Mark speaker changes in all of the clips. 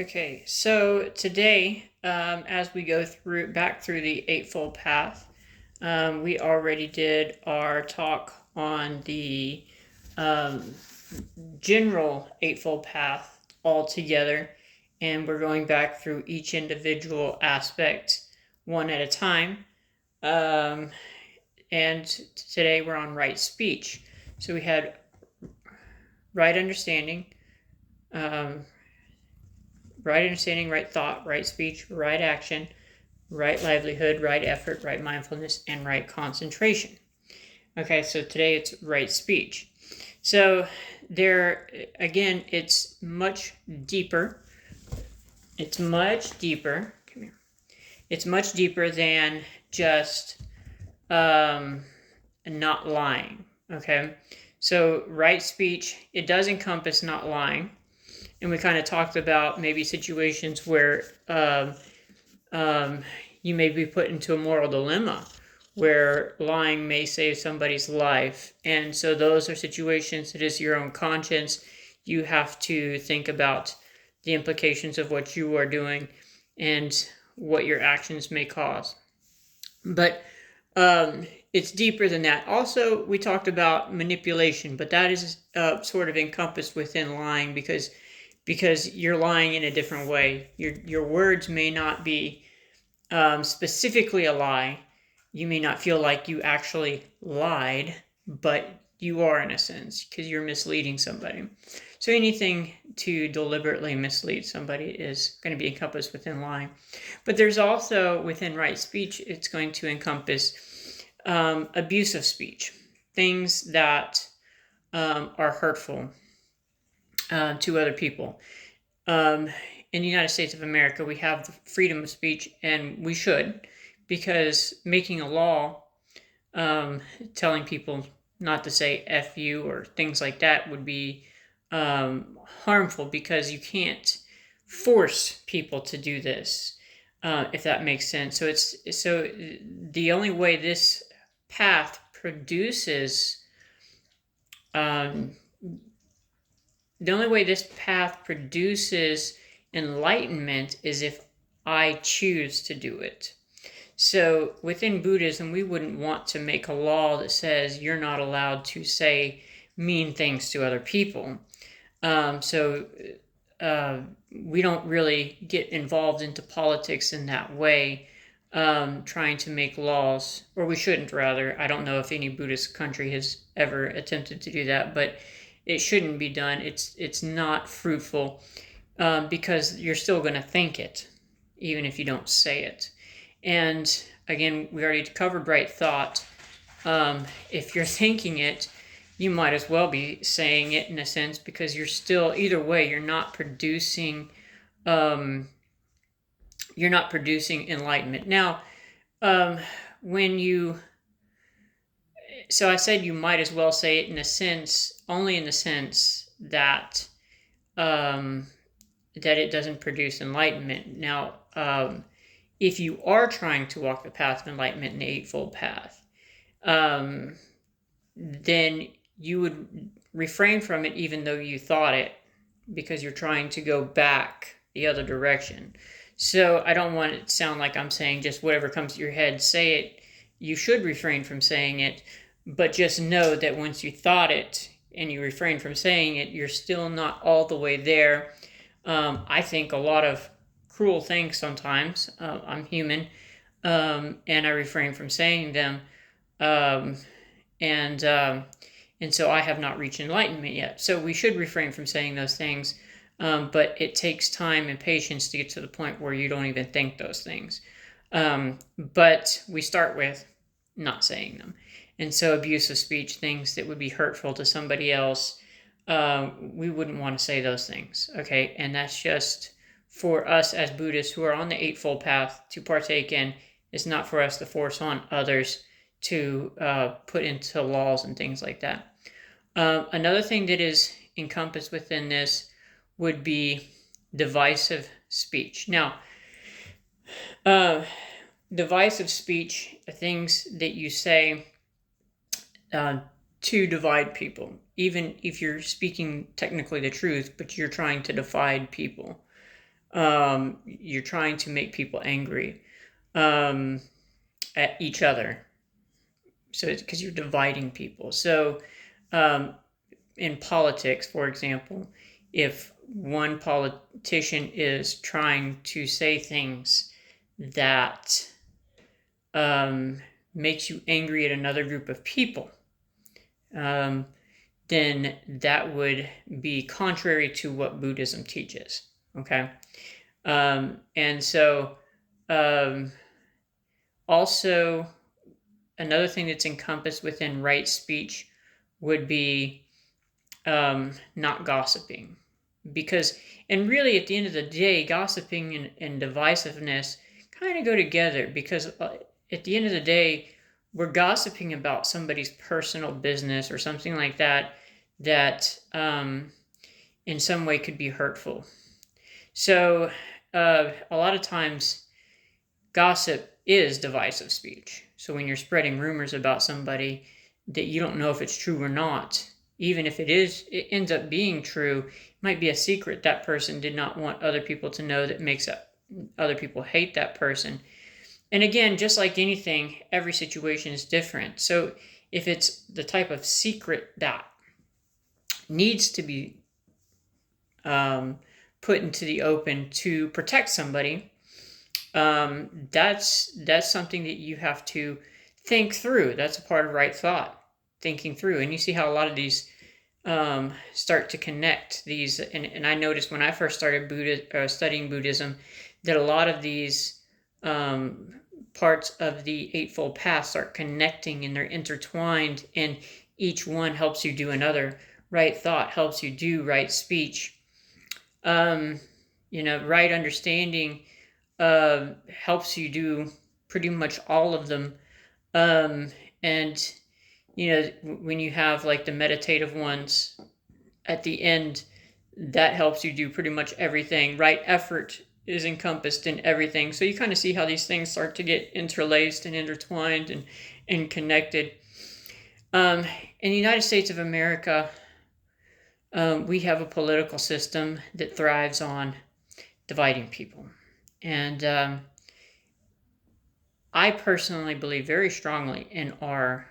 Speaker 1: Okay, so today, as we go back through the Eightfold Path, we already did our talk on the um, general Eightfold Path altogether, and we're going back through each individual aspect one at a time. Um, and today we're on right speech. So we had right understanding, um, right thought, right speech, right action, right livelihood, right effort, right mindfulness, and right concentration. Okay, so today it's right speech. So there, again, it's much deeper. It's much deeper. Come here. It's much deeper than just not lying. Okay, so right speech, it does encompass not lying. And we kind of talked about maybe situations where um, you may be put into a moral dilemma where lying may save somebody's life. And so those are situations that is your own conscience. You have to think about the implications of what you are doing and what your actions may cause. But it's deeper than that. Also, we talked about manipulation, but that is sort of encompassed within lying because you're lying in a different way. Your words may not be specifically a lie. You may not feel like you actually lied, but you are in a sense because you're misleading somebody. So anything to deliberately mislead somebody is going to be encompassed within lying. But there's also within right speech, it's going to encompass abusive speech, things that are hurtful to other people. In the United States of America, we have the freedom of speech, and we should, because making a law telling people not to say F you or things like that would be harmful because you can't force people to do this, if that makes sense. So the only way this path produces um, the only way this path produces enlightenment is if I choose to do it. So within Buddhism, we wouldn't want to make a law that says you're not allowed to say mean things to other people. So we don't really get involved into politics in that way, trying to make laws, or we shouldn't rather. I don't know if any Buddhist country has ever attempted to do that, but it shouldn't be done. It's not fruitful because you're still going to think it, even if you don't say it. And again, we already covered right thought. If you're thinking it, you might as well be saying it in a sense because you're still, either way, you're not producing enlightenment. Now, when you, so I said you might as well say it in a sense, only in the sense that that it doesn't produce enlightenment. Now, if you are trying to walk the path of enlightenment in the Eightfold Path, then you would refrain from it even though you thought it, because you're trying to go back the other direction. So I don't want it to sound like I'm saying just whatever comes to your head, say it. You should refrain from saying it, but just know that once you thought it and you refrain from saying it, you're still not all the way there. I think a lot of cruel things sometimes. I'm human, and I refrain from saying them. Um, and so I have not reached enlightenment yet. So we should refrain from saying those things, but it takes time and patience to get to the point where you don't even think those things. But we start with not saying them. And so abusive speech, things that would be hurtful to somebody else, we wouldn't want to say those things, okay? And that's just for us as Buddhists who are on the Eightfold Path to partake in. It's not for us to force on others to put into laws and things like that. Another thing that is encompassed within this would be divisive speech. Now, divisive speech are things that you say to divide people, even if you're speaking technically the truth, but you're trying to divide people. You're trying to make people angry at each other. So it's because you're dividing people. So um, in politics, for example, if one politician is trying to say things that um, makes you angry at another group of people, um, then that would be contrary to what Buddhism teaches. Okay. And so, um, also, another thing that's encompassed within right speech would be not gossiping. Because, and really at the end of the day, gossiping and divisiveness kind of go together, because at the end of the day, we're gossiping about somebody's personal business or something like that, that in some way could be hurtful. So a lot of times, gossip is divisive speech. So when you're spreading rumors about somebody that you don't know if it's true or not, even if it ends up being true, it might be a secret that person did not want other people to know, that makes other people hate that person. And again, just like anything, every situation is different. So if it's the type of secret that needs to be put into the open to protect somebody, that's something that you have to think through. That's a part of right thought, thinking through. And you see how a lot of these start to connect these. And I noticed when I first started studying Buddhism, that a lot of these parts of the Eightfold Path start connecting, and they're intertwined, and each one helps you do another. Right thought helps you do right speech. Right understanding helps you do pretty much all of them. And when you have like the meditative ones at the end, that helps you do pretty much everything. Right effort is encompassed in everything. So you kind of see how these things start to get interlaced and intertwined and connected. In the United States of America, we have a political system that thrives on dividing people. And I personally believe very strongly in our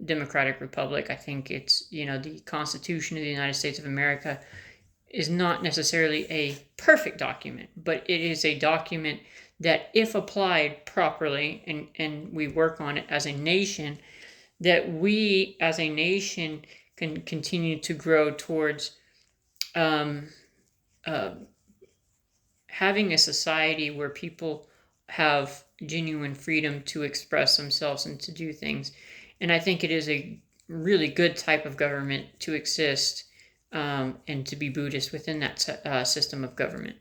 Speaker 1: democratic republic. I think it's, the Constitution of the United States of America is not necessarily a perfect document, but it is a document that, if applied properly, and we work on it as a nation, that we as a nation can continue to grow towards having a society where people have genuine freedom to express themselves and to do things. And I think it is a really good type of government to exist, and to be Buddhist within that system of government.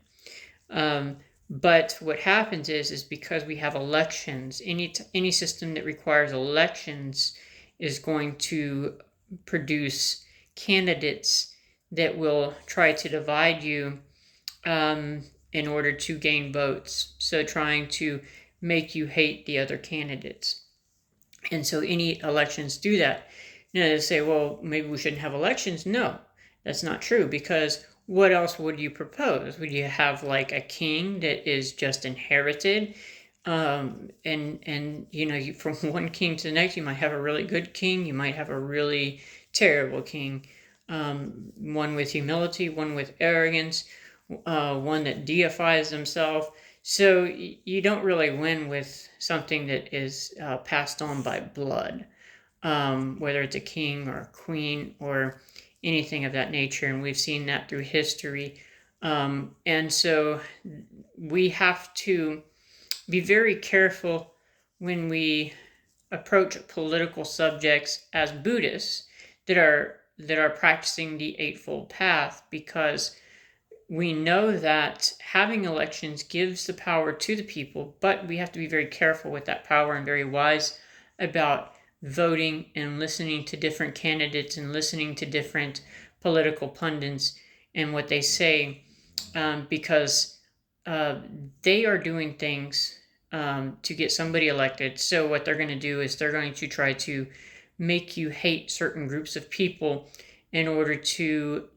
Speaker 1: But what happens is because we have elections, any system that requires elections is going to produce candidates that will try to divide you in order to gain votes. So trying to make you hate the other candidates. And so any elections do that. They say, well, maybe we shouldn't have elections. No, that's not true, because what else would you propose? Would you have like a king that is just inherited? And from one king to the next, you might have a really good king. You might have a really terrible king. One with humility, one with arrogance, one that deifies himself. So you don't really win with something that is passed on by blood, whether it's a king or a queen or anything of that nature. And we've seen that through history. And so we have to be very careful when we approach political subjects as Buddhists that are practicing the Eightfold Path, because we know that having elections gives the power to the people, but we have to be very careful with that power and very wise about voting and listening to different candidates and listening to different political pundits and what they say, because they are doing things to get somebody elected. So what they're going to do is they're going to try to make you hate certain groups of people in order to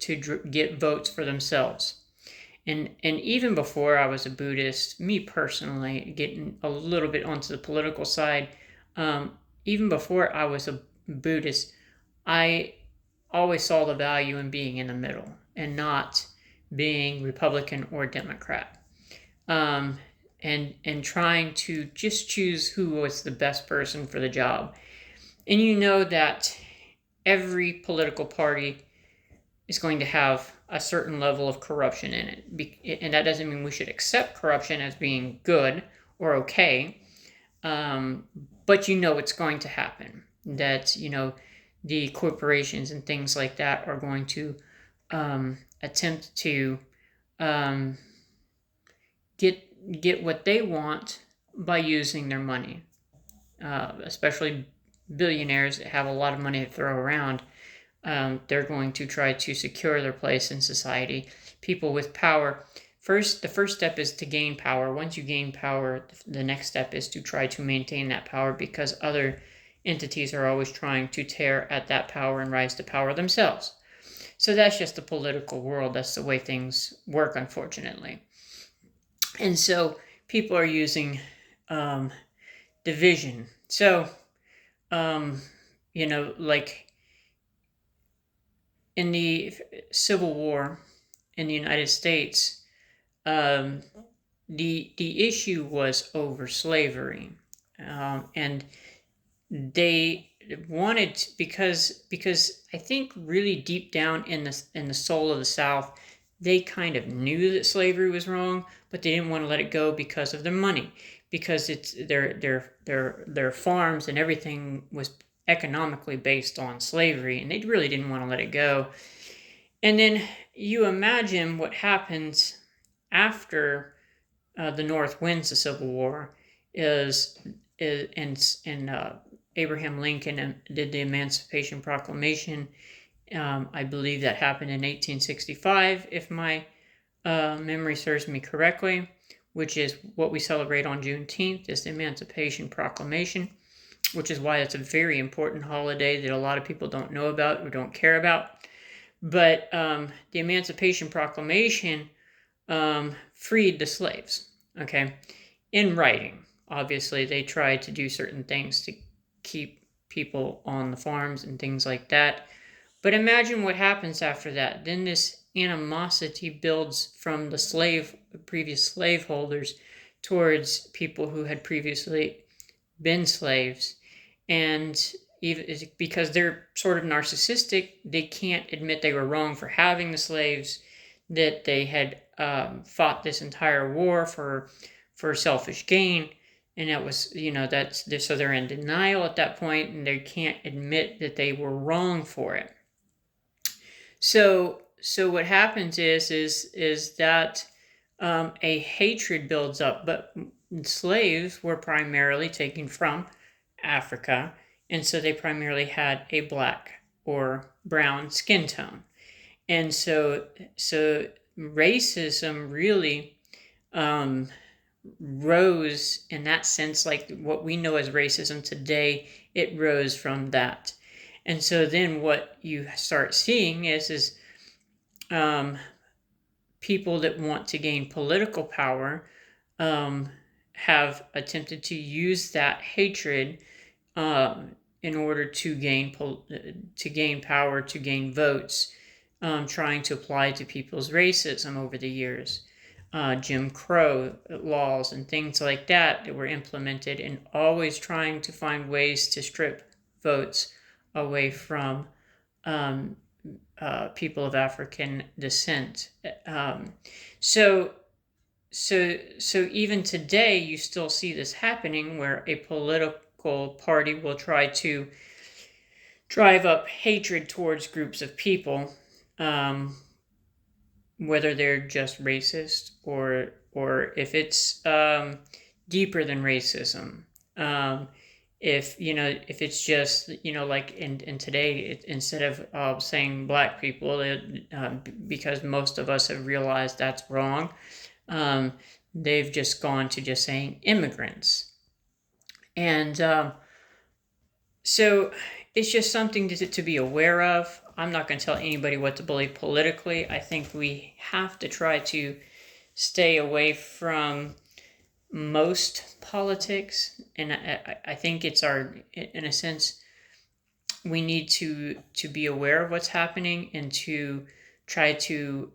Speaker 1: get votes for themselves. And even before I was a Buddhist, me personally, getting a little bit onto the political side, even before I was a Buddhist, I always saw the value in being in the middle and not being Republican or Democrat. Um, and trying to just choose who was the best person for the job. And you know that every political party is going to have a certain level of corruption in it. And that doesn't mean we should accept corruption as being good or okay. But you know it's going to happen. That, the corporations and things like that are going to attempt to um, get what they want by using their money. Especially billionaires that have a lot of money to throw around. They're going to try to secure their place in society. People with power. The first step is to gain power. Once you gain power, the next step is to try to maintain that power, because other entities are always trying to tear at that power and rise to power themselves. So that's just the political world. That's the way things work, unfortunately. And so people are using division. So, like in the Civil War in the United States, the issue was over slavery, and they wanted, because I think really deep down in the soul of the South, they kind of knew that slavery was wrong, but they didn't want to let it go because of their money, because it's their farms and everything was economically based on slavery, and they really didn't want to let it go. And then you imagine what happens after the North wins the Civil War is Abraham Lincoln did the Emancipation Proclamation. I believe that happened in 1865, if my memory serves me correctly, which is what we celebrate on Juneteenth, is the Emancipation Proclamation, which is why it's a very important holiday that a lot of people don't know about or don't care about. But the Emancipation Proclamation freed the slaves, okay, in writing. Obviously, they tried to do certain things to keep people on the farms and things like that. But imagine what happens after that. Then this animosity builds from the previous slaveholders towards people who had previously been slaves. And even because they're sort of narcissistic, they can't admit they were wrong for having the slaves, that they had fought this entire war for selfish gain. And that was, so they're in denial at that point, and they can't admit that they were wrong for it. So what happens is that a hatred builds up, but slaves were primarily taken from Africa, and so they primarily had a black or brown skin tone. And so racism really rose in that sense, like what we know as racism today, it rose from that. And so then what you start seeing is people that want to gain political power have attempted to use that hatred in order to gain power, to gain votes, trying to apply to people's racism over the years. Jim Crow laws and things like that were implemented, and always trying to find ways to strip votes away from people of African descent. So even today, you still see this happening, where a political party will try to drive up hatred towards groups of people, whether they're just racist or if it's deeper than racism. If it's just, like in today, instead of saying black people, because most of us have realized that's wrong, they've just gone to just saying immigrants. And so it's just something to be aware of. I'm not going to tell anybody what to believe politically. I think we have to try to stay away from most politics, and I think it's our, in a sense, we need to be aware of what's happening and to try to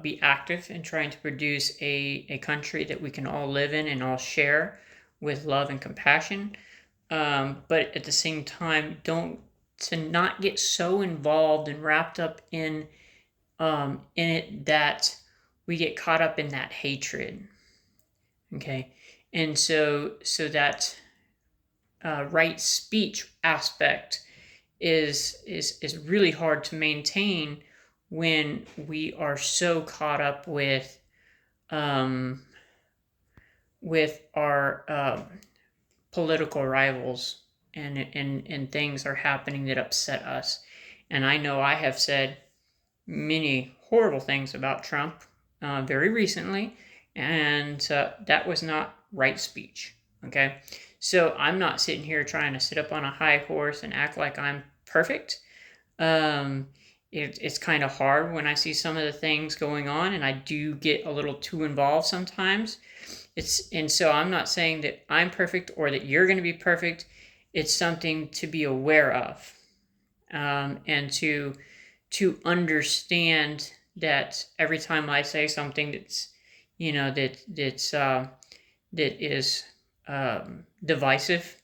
Speaker 1: be active in trying to produce a country that we can all live in and all share with love and compassion. But at the same time, don't to not get so involved and wrapped up in it that we get caught up in that hatred. Okay, and so that right speech aspect is really hard to maintain when we are so caught up um, with our political rivals, and things are happening that upset us. And I know I have said many horrible things about Trump very recently, and that was not right speech. Okay, so I'm not sitting here trying to sit up on a high horse and act like I'm perfect. Um, it's kind of hard when I see some of the things going on, and I do get a little too involved sometimes. And so I'm not saying that I'm perfect or that you're going to be perfect. It's something to be aware of, and to understand that every time I say something that's, that is divisive,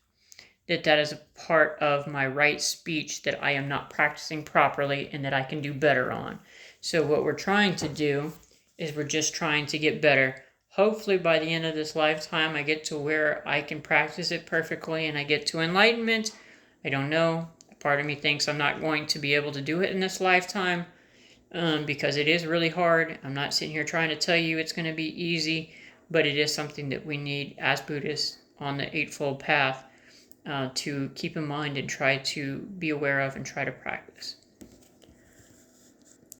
Speaker 1: that is a part of my right speech that I am not practicing properly and that I can do better on. So what we're trying to do is we're just trying to get better. Hopefully by the end of this lifetime, I get to where I can practice it perfectly and I get to enlightenment. I don't know. Part of me thinks I'm not going to be able to do it in this lifetime, because it is really hard. I'm not sitting here trying to tell you it's going to be easy, but it is something that we need as Buddhists on the Eightfold Path to keep in mind and try to be aware of and try to practice.